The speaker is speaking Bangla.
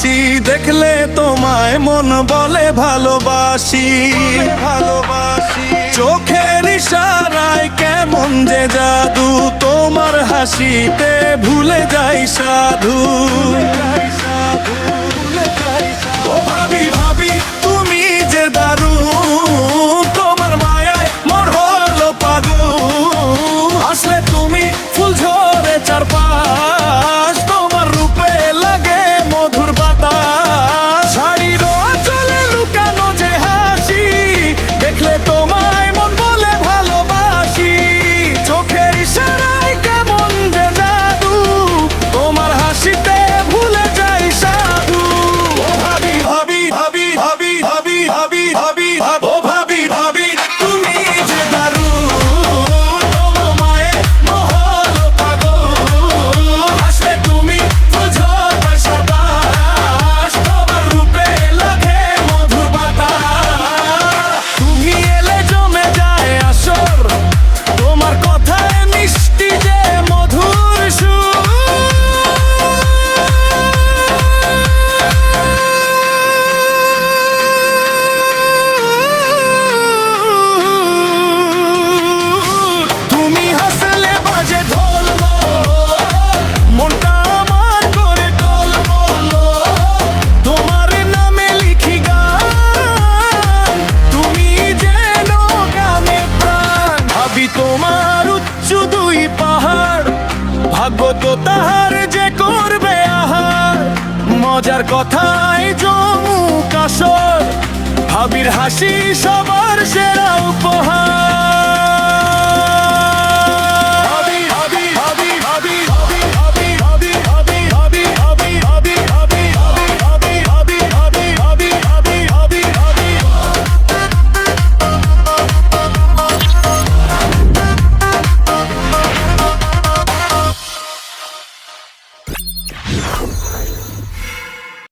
হাসি দেখলে তোমায় মন বলে ভালোবাসি। চোখের ইশারায় কেমন যে জাদু, তোমার হাসিতে ভুলে যাই সাধু। ও ভাবি ভাবি তুমি যে দারুণ, তোমার মায়ায় মোর হলো পাগল। আসলে তুমি ফুল ঝরে চারপাশ, তোমার রূপে লাগে মধুর বাতাস। শাড়ির আঁচলে লুকানো যে হাসি, দেখলে তোমায় মন বলে ভালোবাসি। চোখের ইশারায় কেমন যে জাদু, তোমার হাসিতে ভুলে যাই সাধু। ও ভাবি ভাবি ভাবি ভাবি ভাবি ভাবি ভাবি ও ভাবি ভাবি তুমি যে দারুণ, তোমার মায়ে মহল পাগল। আসলে তুমি ফুল ঝরা সাতাশ, তোমার রূপে লাগে মধুর বাতাস। তুমি এলে জমে যায় আসর, তোমার কথায় মিষ্টি যে মধুর সুর। তুমি হাসলে বাজে ঢোল, মনটা আমার করে ঢোল। তোমার নামে লিখি গান, তুমি যেন গানে প্রাণ। ভাবি তোমার উচ্চ দুই পাহাড়, ভাগ্য তো তাহার যে করবে আহার। মজার কথায় জমু কাসর, ভাবির হাসি সবার সেরা উপহার।